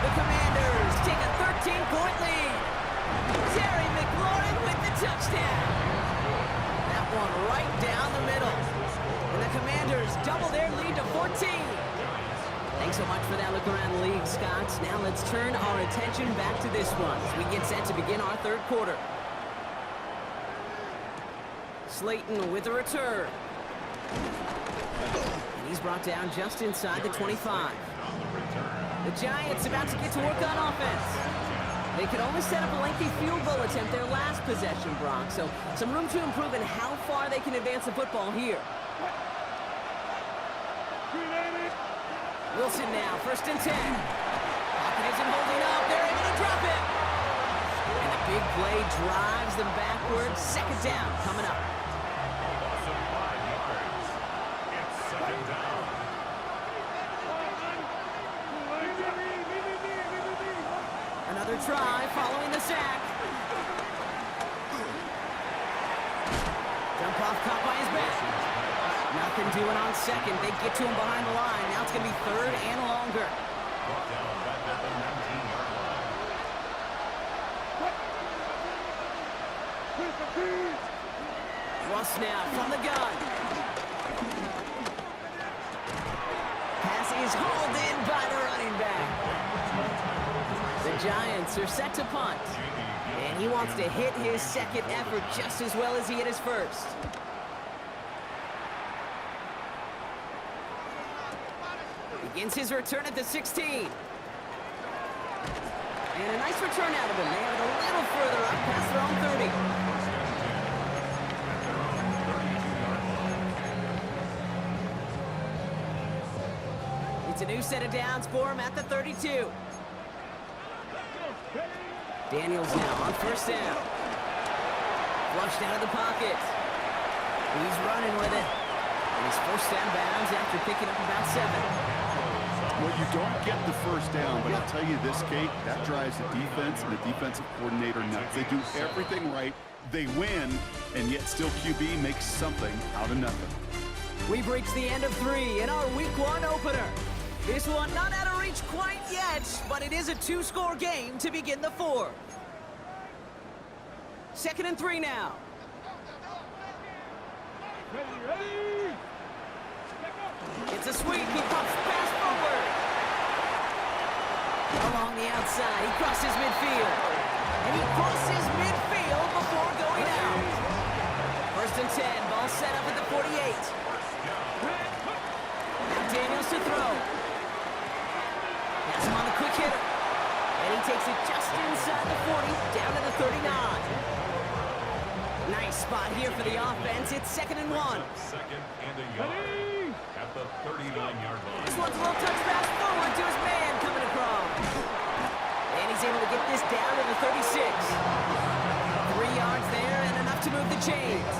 The Commanders take a 13-point lead. Terry McLaurin with the touchdown. That one right down the middle. And the Commanders double their lead to 14. Thanks so much for that look around the league, Scott. Now let's turn our attention back to this one as we get set to begin our 3rd quarter. Slayton with a return. And he's brought down just inside the 25. The Giants about to get to work on offense. They could only set up a lengthy field goal attempt their last possession, Brock. So some room to improve in how far they can advance the football here. Wilson now, 1st and 10. Pocket isn't holding up. They're able to drop it. big play drives them backwards. Second down coming up. Loss of 5 yards. It's second down. Another try following the sack. Dump off caught by his back. Nothing doing on second. They get to him behind the line. Now it's going to be third and longer. Brought down back at the 19-yard line. Russ now from the gun. Pass is hauled in by the running back. The Giants are set to punt. And he wants to hit his second effort just as well as he hit his first. Begins his return at the 16. And a nice return out of him. They have it a little further up past their own 30. It's a new set of downs for him at the 32. Daniels now on first down. Flushed out of the pocket. He's running with it. And he's forced down bounds after picking up about 7. Well, you don't get the first down, but I'll tell you this, Kate, that drives the defense and the defensive coordinator nuts. They do everything right, they win, and yet still QB makes something out of nothing. We've reached the end of 3 in our Week 1 opener. This one not out of reach quite yet, but it is a 2-score game to begin the 4th. 2nd and 3 now. It's a sweep. He pops pass forward. Along the outside, he crosses midfield. And he crosses midfield before going out. 1st and 10. Ball set up at the 48. Now Daniels to throw. Has him on the quick hitter. And he takes it just inside the 40, down to the 39. Nice spot here for the offense. It's 2nd and 1. Second and a yard at the 39-yard line. This one's a little touch pass forward to his man coming across. And he's able to get this down to the 36. 3 yards there and enough to move the chains.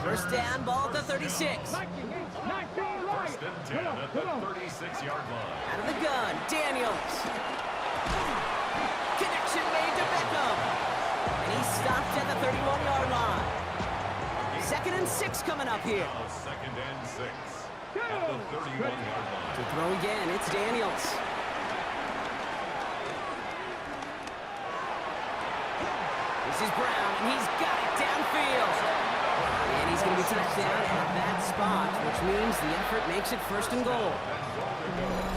First down, ball at the 36. First and 10 at the 36-yard line. Out of the gun, Daniels. Connection made to Beckham. And he stopped at the 31-yard line. 2nd and 6 coming up here. Now second and 6 at the 31-yard line. To throw again, it's Daniels. This is Brown, and he's got it downfield. And he's going to be touched down at that spot, which means the effort makes it 1st and goal.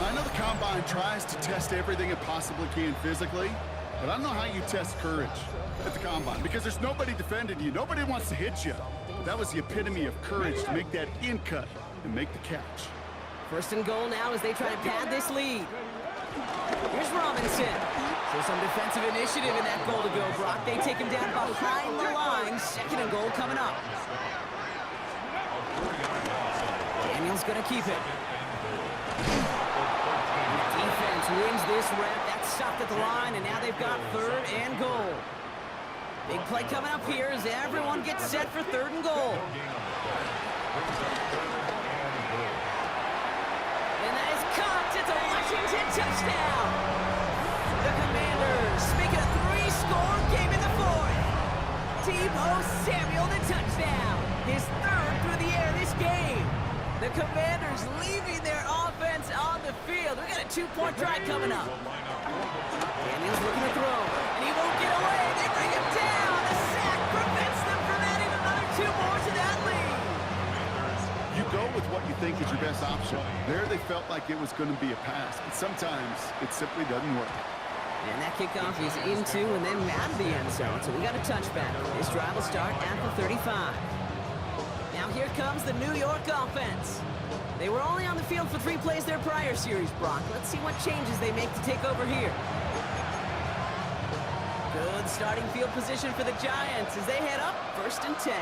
I know the Combine tries to test everything it possibly can physically, but I don't know how you test courage at the Combine because there's nobody defending you. Nobody wants to hit you. But that was the epitome of courage to make that in cut and make the catch. 1st and goal now as they try to pad this lead. Here's Robinson. So some defensive initiative in that goal to go, Brock. They take him down behind the line. 2nd and goal coming up. Daniels going to keep it. Defense wins this rep. That's stopped at the line, and now they've got 3rd and goal. Big play coming up here as everyone gets set for 3rd and goal. And that is caught. It's a Washington touchdown. The Commanders make it a 3-score game in the 4th. Deebo Samuel the touchdown. His 3rd through the air this game. The Commanders leaving their offense on the field. We got a 2-point try coming up. Daniels looking to throw, and he won't get away. They bring him down. The sack prevents them from adding another 2 more to that lead. You go with what you think is your best option. There they felt like it was going to be a pass, but sometimes it simply doesn't work. And that kickoff is into and then out of the end zone, so we got a touchback. This drive will start at the 35. Now here comes the New York offense. They were only on the field for 3 plays their prior series, Brock. Let's see what changes they make to take over here. Good starting field position for the Giants as they head up 1st and 10.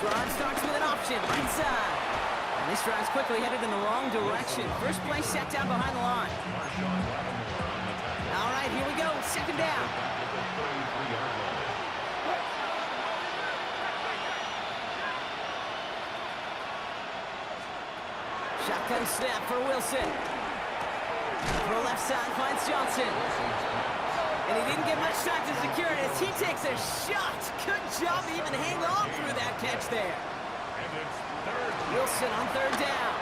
Drive starts with an option right side. And this drive's quickly headed in the wrong direction. First play set down behind the line. All right, here we go. Second down. Shotgun snap for Wilson. Throw left side finds Johnson. And he didn't get much time to secure it as he takes a shot. Good job to even hang on through that catch there. Wilson on third down.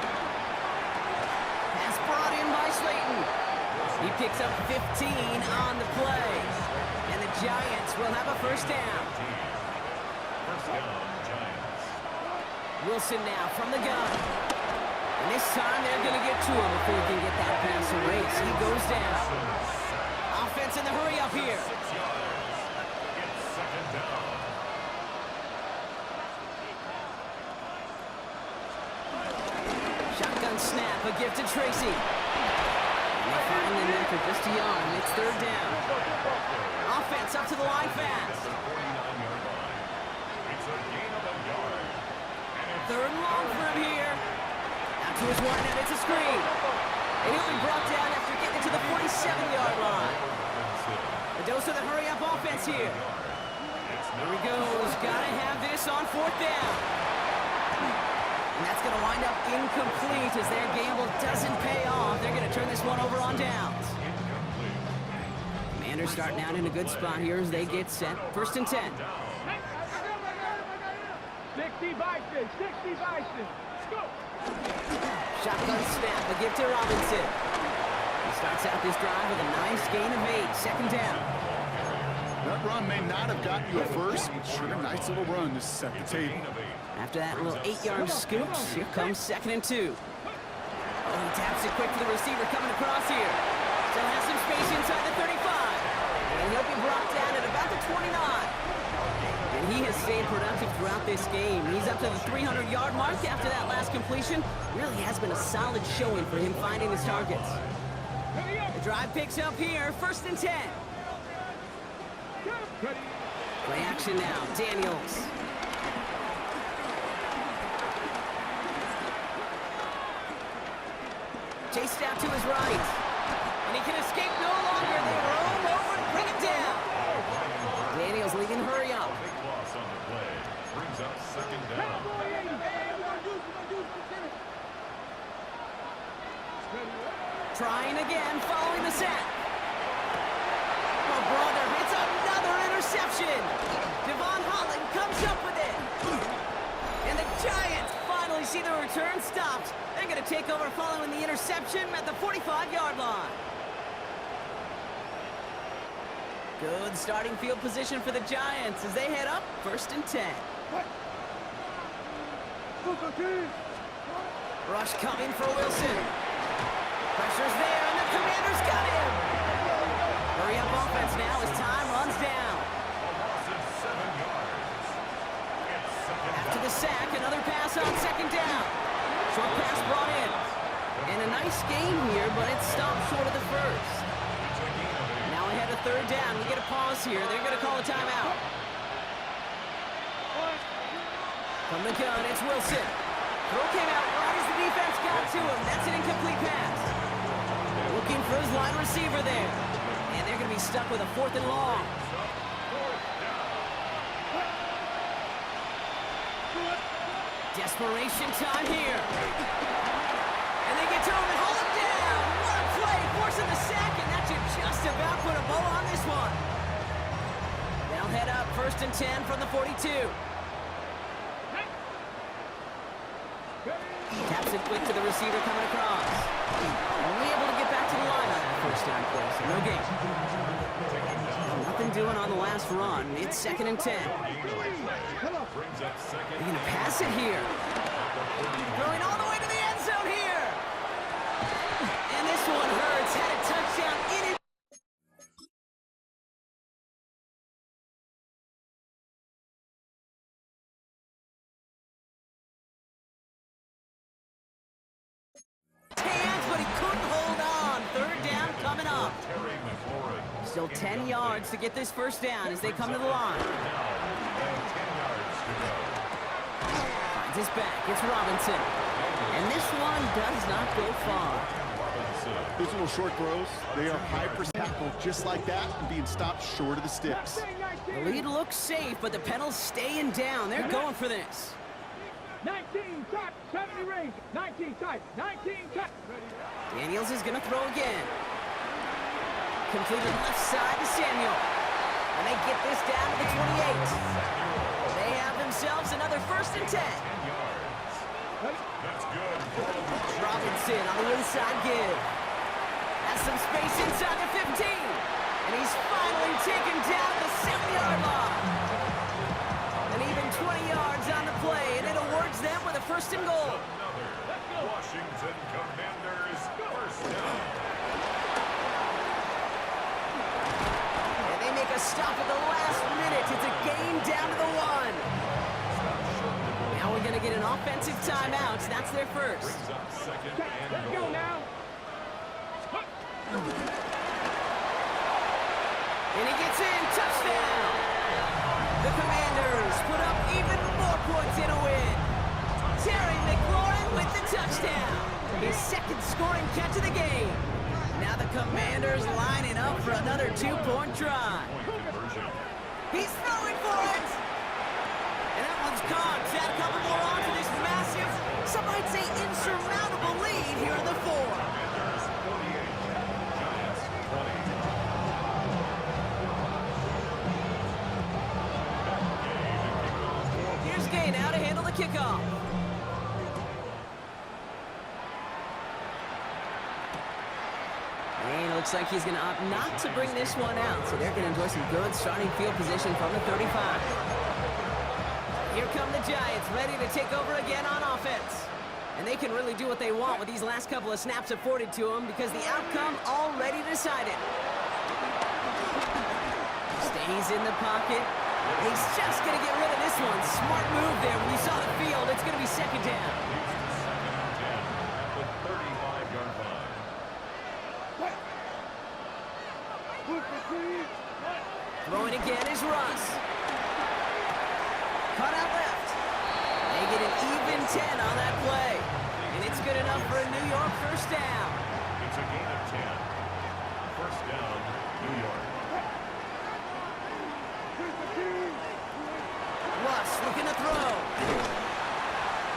Pass brought in by Slayton. He picks up 15 on the play. And the Giants will have a first down. Wilson now from the gun. And this time they're going to get to him before he can get that pass away. So he goes down. Offense in the hurry up here. Shotgun snap, a gift to Tracy. And they find the necker just a yard. It's third down. Offense up to the line fast. Third and long for him here. Out to his wideout, it's a screen. And he'll be brought down after getting to the 47-yard line. A dose of the hurry-up offense here. Here he goes. Gotta have this on fourth down. And that's going to wind up incomplete as their gamble doesn't pay off. They're going to turn this one over on downs. Commanders starting out in a good spot here as they get set. First and 10. 60 Bison, 60 Bison. Let's go. Shotgun snap, a gift to Robinson. He starts out this drive with a nice gain of 8. Second down. That run may not have gotten you a first, but sure a nice little run to set the table. After that little 8-yard scoop, here comes second and 2. Oh, he taps it quick to the receiver coming across here. Still has some space inside the 35. And he'll be brought down at about the 29. And he has stayed productive throughout this game. He's up to the 300-yard mark after that last completion. Really has been a solid showing for him finding his targets. The drive picks up here, first and 10. Play action now, Daniels. Chased out to his right. And he can escape no longer. They roll over and bring him down. Daniels leading hurry up. Brings up second down. Trying again, following the sack. Oh, brother, it's another interception. Devon Holland comes up with it. And the Giants finally see the return stopped. They're going to take over following the interception at the 45-yard line. Good starting field position for the Giants as they head up first and 10. Rush coming for Wilson. Pressure's there, and the Commanders got him. Hurry up offense now as time runs down. After the sack, another pass on second down. Short pass brought in. And a nice game here, but it stopped short of the first. Now ahead of third down. We get a pause here. They're going to call a timeout. From the gun, it's Wilson. Throw came out right as the defense got to him. That's an incomplete pass. Looking for his wide receiver there. And they're going to be stuck with a fourth and long. Desperation time here. And they get to him and hold him down. What a play, forcing the sack, and that should just about put a bow on this one. They'll head up first and 10 from the 42. Taps it quick to the receiver coming across. Only able to get back to the line on that first down play, so no gain. Nothing doing on the last run. It's second and 10. They're going to pass it here. Throwing all the way to the end zone here. And this one hurts. Had a touchdown in it. Hands, but he couldn't hold on. Third down coming up. Still 10 yards to get this first down as they come to the line. Finds his back. It's Robinson. And this one does not go far. Those little short throws, they are high percent tackle just like that and being stopped short of the sticks. The lead looks safe, but the pedal's staying down. They're going for this. 19 tight, 70 range. 19 tight, 19 tight. Daniels is going to throw again. Completed left side to Samuel. And they get this down to the 28. They have themselves another 1st and 10. That's good. Robinson on the inside give. Has some space inside the 15. And he's finally taken down the 7-yard line. And even 20 yards on the play, and it awards them with a 1st and goal. Another Washington Commanders 1st down. And they make a stop at the last minute. It's a gain down to the 1. Now we're going to get an offensive timeout. That's their first. Brings up 2nd and Let's goal. go now. And he gets in. Touchdown. The Commanders put up even more points in a win. Terry McLaurin with the touchdown. His 2nd scoring catch of the game. Now the Commanders lining up for another 2-point try. He's throwing for it. And that one's caught. Add a couple more on to this massive, some might say insurmountable lead here in the 4th. Commanders 48, Giants 20. Here's Gay now to handle the kickoff. And it looks like he's going to opt not to bring this one out, so they're going to enjoy some good starting field position from the 35. Here come the Giants, ready to take over again on offense. And they can really do what they want with these last couple of snaps afforded to them because the outcome already decided. Stays in the pocket. He's just going to get rid of this one. Smart move there. When you saw the field, it's going to be 2nd down. At the 35-yard line. Throwing again is Russ. Cut out left. They get an even 10 on that play. And it's good enough for a New York 1st down. It's a gain of 10. 1st down, New York. Russ looking to throw.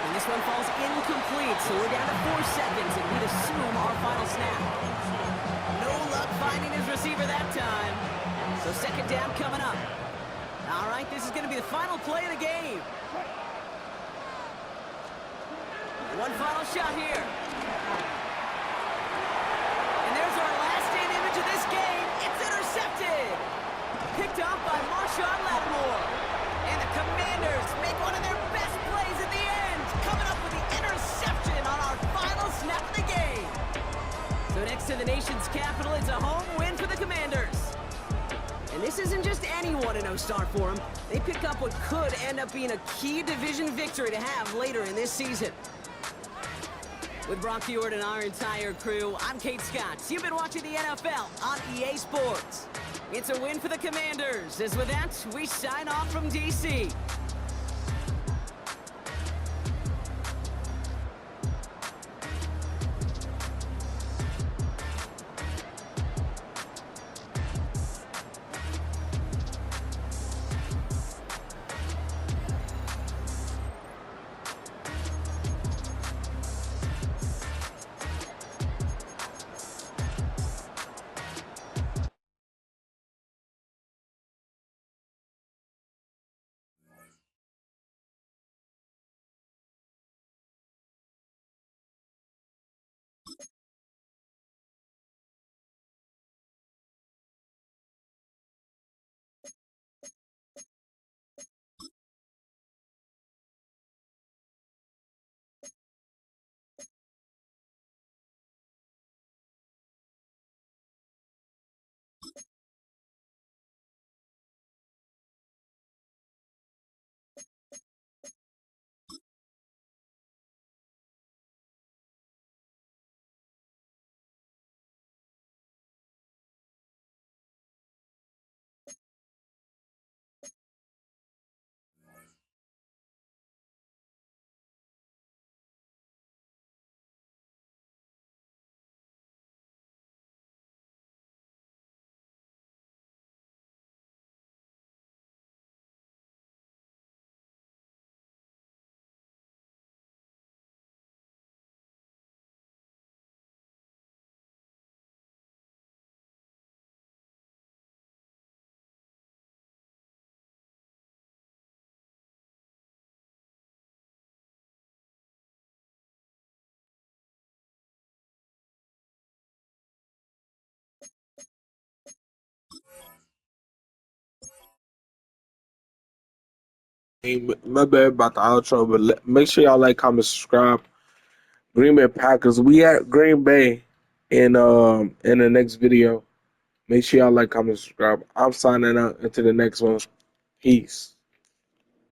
And this one falls incomplete, so we're down to 4 seconds, and we'd assume our final snap. No luck finding his receiver that time. So 2nd down coming up. All right, this is going to be the final play of the game. One final shot here. And there's our last stand image of this game. It's intercepted. Picked off by Marshawn Lattimore. And the Commanders make one of their best plays at the end, coming up with the interception on our final snap of the game. So next to the nation's capital, it's a home win for the Commanders. And this isn't just any 1-0 start for them. They pick up what could end up being a key division victory to have later in this season. With Brock Heward and our entire crew, I'm Kate Scott. You've been watching the NFL on EA Sports. It's a win for the Commanders, as with that, we sign off from D.C. My bad about the outro, but make sure y'all like, comment, subscribe. Green Bay Packers. We at Green Bay in the next video. Make sure y'all like, comment, subscribe. I'm signing out into the next one. Peace.